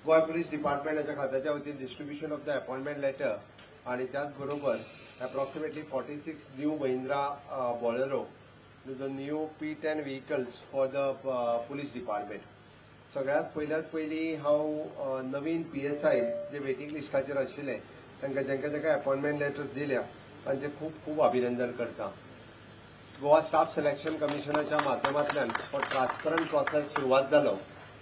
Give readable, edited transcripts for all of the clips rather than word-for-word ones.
Goa police डिपार्टमेंटाच्या खात्याच्या वतीन distribution of the appointment letter आणि त्याचबरोबर approximately 46 new Mahindra Bolero the new P10 vehicles for the police department. सगळ्यात पयली हांव नवीन PSI जे वेटिंग लिस्टाचेर आशिल्ले तांकां जेंका अपॉइंटमेंट लेटर्स दिल्या तांचे खूब खूब अभिनंदन करता. गोवा स्टाफ सिलेक्शन कमिशनाच्या माध्यमांतल्यान हो ट्रान्सपरंट प्रोसेस सुरवात जालो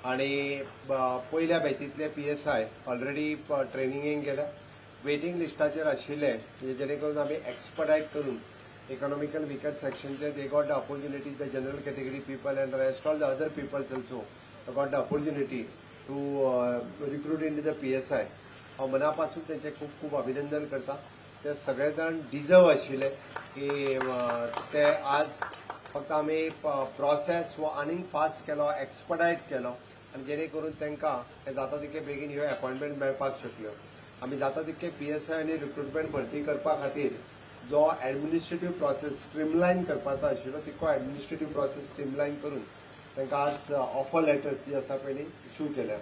आणि पहिल्या बॅचीतले PSI ऑलरेडी ट्रेनिंगेक गेल्या. वेटिंग लिस्टाचेर आशिल्ले जेणे करून आमी एक्सपर्टायट करून इकॉनॉमिकल वीकर सेक्शनचे they got the opportunity the general category people and rest all the other peoples also got the opportunity to recruit in the PSI. हांव मनापासून त्यांचे खूब खूब अभिनंदन करता. ते सगळे जाण डिजर्व आशिल्ले की ते आज फक्त आमी प्रोसेस हो आनीक फास्ट केलो, एक्सपर्टायट केलो आनी जेणे करून तांकां जाता तितके बेगीन ह्यो अपॉइंटमेंट मेळपाक शकल्यो. आमी जाता तितके PSI आनी रिक्रुटमेंट भरती करपा खातीर जो एडमिनिस्ट्रेटीव प्रोसेस स्ट्रीमलायन करपाचो आशिल्लो तिको एडमिनिस्ट्रेटीव प्रोसेस स्ट्रीमलायन करून तांकां आज ऑफर लेटर्स जी आसा पळय इश्यू केल्या.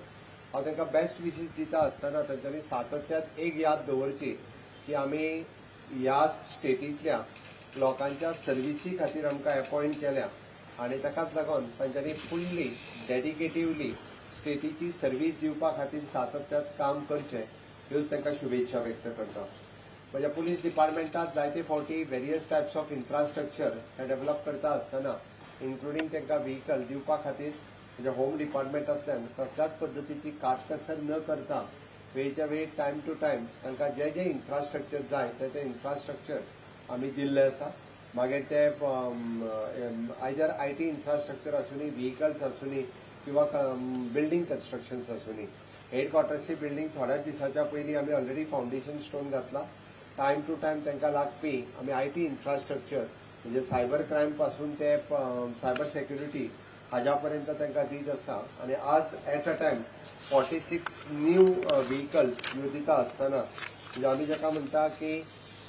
हांव तांकां बेस्ट विशीस दिता आसतना तांच्यांनी सातत्यान एक याद दवरची की आमी ह्या स्टेटींतल्या लोकांच्या सर्विसी खातीर आमकां अपॉइंट केल्या आनी ताकाच लागून तांच्यांनी फुल्ली डेडिकेटिवली स्टेटीची सर्वीस दिवपा खातीर सातत्यान काम करचें ह्योच तांकां शुभेच्छा व्यक्त करता. म्हज्या पुलीस डिपार्टमेंटात जायते फावटी वेरियस टायप्स ऑफ इन्फ्रास्ट्रक्चर हे डेव्हलप करता आसतना इन्क्लुडींग तांकां व्हेकल दिवपा खातीर म्हणजे होम डिपार्टमेंटांतल्यान कसल्याच पद्दतीची काटकसर न करता वेळच्या वेळी टायम टू टायम तांकां जे जे इन्फ्रास्ट्रक्चर जाय ते इन्फ्रास्ट्रक्चर आमी दिल्ले आसा. मागीर ते आयदर IT इन्फ्रास्ट्रक्चर आसूनी, व्हेकल्स आसूनी किंवा बिल्डींग कन्स्ट्रक्शन्स आसूनी. हेडक्वॉर्टर्सची बिल्डींग थोड्याच दिसाच्या पयलीं आमी ऑलरेडी फावंडेशन स्टोन घातला. टायम टू टायम तांकां लागपी आमी IT इन्फ्रास्ट्रक्चर म्हणजे सायबर क्रायम पासून ते सायबर सेक्युरिटी हाज्या पर्यंत तांकां दीत आसा आनी आज at a time 46 new vehicles ह्यो दिता आसतना म्हणजे आमी जाका म्हणटा की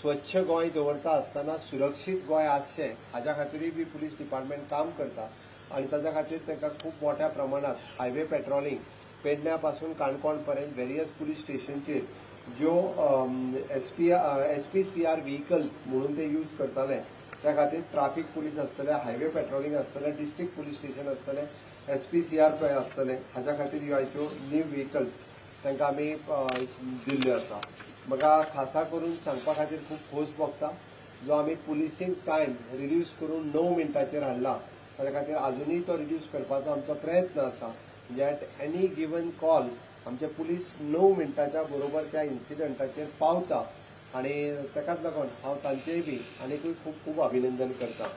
स्वच्छ गोंय दवरता आसतना सुरक्षीत गोंय आसचें हाज्या खातीरूय बी पुलीस डिपार्टमेंट काम करता आनी ताज्या खातीर तांकां खूब मोठ्या प्रमाणात हायवे पेट्रोलिंग पेडण्या पासून काणकोण पर्यंत वेरियस पुलीस स्टेशनचेर ज्यो SPCR व्हेकल्स म्हणून ते यूज करताले त्या खातीर ट्राफीक पुलीस आसतले, हायवे पेट्रोलिंग आसतले, डिस्ट्रिक्ट पुलीस स्टेशन आसतले, SPCR पळय आसतले हाज्या खातीर ह्यो न्यू व्हेकल्स तांकां आमी दिल्ल्यो आसा. म्हाका खासा करून सांगपा खातीर खूब खोस भोगता जो आमी पुलिसींग टायम रिड्यूस करून 9 मिनटाचेर हाडला ताच्या खातीर अजुनूय तो रिड्यूस करपाचो आमचो प्रयत्न आसा. म्हणजे एट एनी गिवन कॉल आमचे पुलीस 9 मिनटाच्या बरोबर त्या इन्सिडंटाचेर पावता आनी ताकाच लागून हांव तांचेय बी आनीकूय खूब खूब अभिनंदन करता.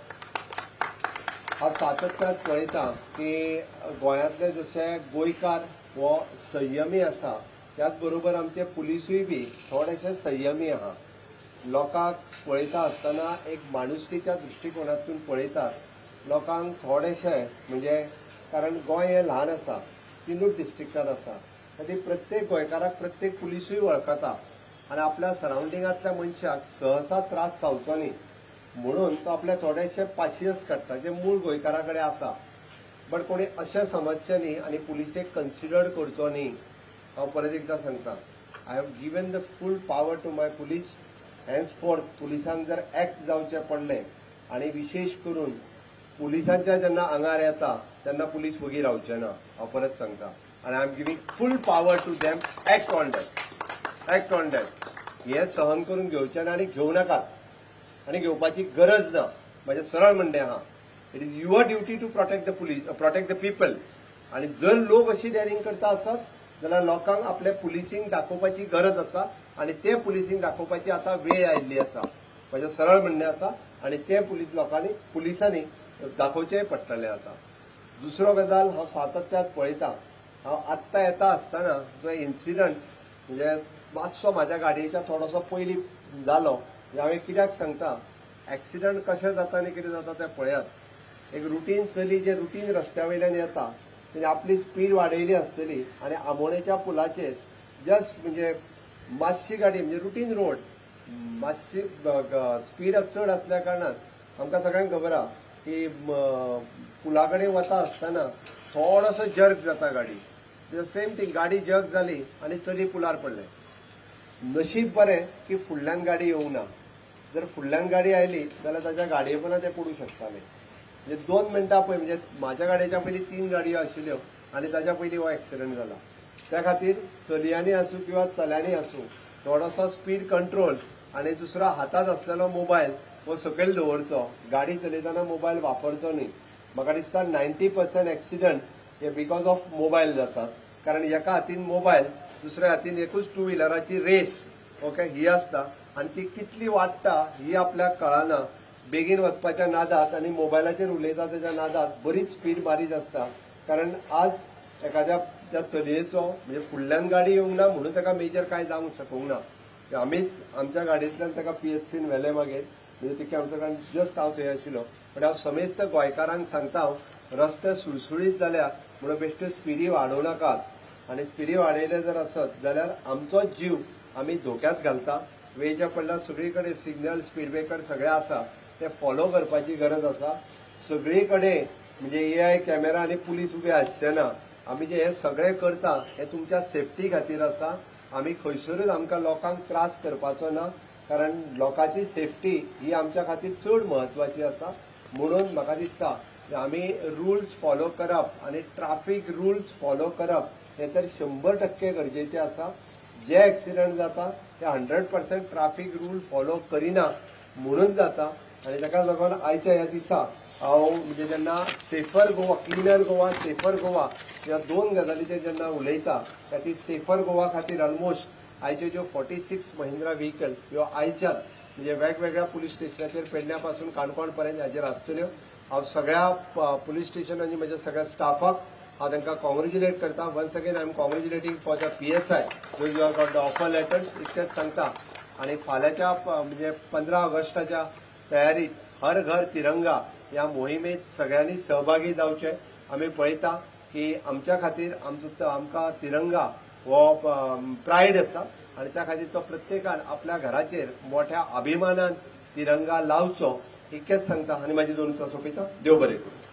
हांव सातत्यान पळयता की गोंयांतले जशे गोंयकार हो संयमी आसा त्याच बरोबर आमचे पुलिसूय बी थोडेशे संयमी आहा. लोकांक पळयता आसतना एक माणुसकीच्या दृश्टिकोनातून पळयतात. लोकांक थोडेशे म्हणजे कारण गोंय हें ल्हान आसा, 3 डिस्ट्रिक्टांत आसा खातीर प्रत्येक गोंयकाराक प्रत्येक पुलिसूय वळखता आनी आपल्या सरावंडिंगांतल्या मनशाक सहसा त्रास जावचो न्ही म्हणून तो आपले थोडेशे पाशियस काडटा जे मूळ गोंयकारा कडेन आसा. बट कोणी अशें समजचें न्ही आनी पुलिसेक कन्सिडर करचो न्ही. हांव परत एकदां सांगता I have given the full power to my police. Henceforth पुलिसांक जर एक्ट जावचें पडलें आनी विशेश करून पुलिसांच्या जेन्ना आंगार येता तेन्ना पुलीस वगी रावचे ना. हांव परत सांगता आनी I am giving full power to them. Act on that. हें सहन करून घेवचें ना आनी घेवं नाकात आनी घेवपाची गरज ना. म्हजें सरळ म्हणणें आहा it is your duty to protect the people. आनी जर लोक अशी डेअरिंग करता आसत जाल्यार लोकांक आपले पुलिसींग दाखोवपाची गरज आसा आनी ते पुलिसींग दाखोवपाची आतां वेळ आयिल्ली आसा. म्हजें सरळ म्हणणें आसा आनी ते पुलिसांनी दाखोवचेंय पडटलें आतां. दुसरो गजाल हांव सातत्यान पळयता. हांव आत्तां येता आसतना जो इन्सिडंट म्हणजे मातसो म्हाज्या गाडयेच्या थोडोसो पयलीं जालो. हांवें कित्याक सांगता एक्सिडंट कशें जाता आनी कितें जाता तें पळयात. एक रुटीन चली जे रुटीन रस्त्या वयल्यान येता तेणी आपली स्पीड वाडयली आसतली आनी आमोणेच्या पुलाचेर जस्ट म्हणजे मातशी गाडी म्हणजे रुटीन रोड मातशी स्पीड चड आसल्या कारणान आमकां सगळ्यांक खबर आहा की पुला कडेन वता आसतना थोडोसो जर्क जाता गाडी. सेम थिंग गाडी जग जाली आनी चली पुलार पडले. नशीब बरें की फुडल्यान गाडी येवंक ना. जर फुडल्यान गाडी आयली जाल्यार ताच्या गाडये पोंदा ते पडूंक शकताले. म्हणजे 2 मिनटां पयलीं म्हणजे म्हाज्या गाडयेच्या पयलीं 3 गाडयो आशिल्ल्यो आनी ताच्या पयलीं हो एक्सिडंट जाला. त्या खातीर चलयांनी आसूं किंवा चल्यांनी आसूं थोडोसो स्पीड कंट्रोल आनी दुसरो हातांत आसलेलो मोबायल हो सकयल दवरचो. गाडी चलयतना मोबायल वापरचो न्ही. म्हाका दिसता 90% एक्सिडंट हे बिकॉज ऑफ मोबायल जातात. कारण एका हातीन मोबायल दुसऱ्या हातीन एकूच टू व्हिलराची रेस ओके ही आसता आनी ती कितली वाडटा ही आपल्याक कळना. बेगीन वचपाच्या नादात आनी मोबायलाचेर उलयता त्याच्या नादात बरीच स्पीड मारीत आसता. कारण आज एखाद्या त्या चलयेचो म्हणजे फुडल्यान गाडी येवंक ना म्हणून ताका मेजर कांय जावंक शकूंक ना. आमीच आमच्या गाडयेंतल्यान ताका PSCन व्हेले मागीर म्हणजे तिके आमच्या कारण जस्ट हांव थंय आशिल्लो. पण हांव समेस्त गोंयकारांक सांगता रस्ते सुळसुळीत जाल्या म्हणून बेश्टे स्पिडी वाडोव नाकात आनी स्पिडी वाडयले जर आसत जाल्यार आमचो जीव आमी धोक्यांत घालता. वेळच्या पडल्यार सगळी कडेन सिग्नल स्पीड ब्रेकर सगळे आसा ते फॉलो करपाची गरज आसा. सगळी कडेन म्हणजे AI कॅमेरा आनी पुलीस उबे आसचे ना. आमी जे हे सगळे करता हे तुमच्या सेफ्टी खातीर आसा. आमी खंयसरूच आमकां लोकांक त्रास करपाचो ना. कारण लोकांची सेफ्टी ही आमच्या खातीर चड म्हत्वाची आसा. म्हणून म्हाका दिसता आमी रुल्स फॉलो करप आनी ट्राफीक रुल्स फॉलो करप हे तर 100% गरजेचे आसा. जे एक्सिडंट जाता ते 100% ट्राफीक रूल फॉलो करिना म्हणून जाता. आनी ताका लागून आयच्या ह्या दिसा हांव म्हणजे जेन्ना safer Goa cleaner Goa safer Goa ह्या 2 गजालीचेर जेन्ना उलयता ती सेफर गोवा खातीर ऑलमोस्ट आयच्यो ज्यो 46 महिंद्रा व्हेकल ह्यो आयच्याच म्हणजे वेगवेगळ्या पुलीस स्टेशनाचेर पेडण्या पासून काणकोण पर्यंत हाजेर आसतल्यो. हांव सगळ्या पुलीस स्टेशनांनी म्हज्या सगळ्या स्टाफाक हांव तांकां कॉंग्रेच्युलेट करता. Once again I am congratulating for the PSI you have got the offer letters इतकेंच सांगता. आनी फाल्यांच्या म्हणजे 15 ऑगस्टाच्या तयारीत हर घर तिरंगा ह्या मोहिमेत सगळ्यांनी सहभागी जावचे. आमी पळयता की आमच्या खातीर आमकां तिरंगा हो प्रायड आसा आनी त्या खातीर तो प्रत्येकान आपल्या घराचेर मोठ्या अभिमानान तिरंगा लावचो इतकेंच सांगता आनी म्हाजी 2 उतरां सोंपयता. देव बरें करूं.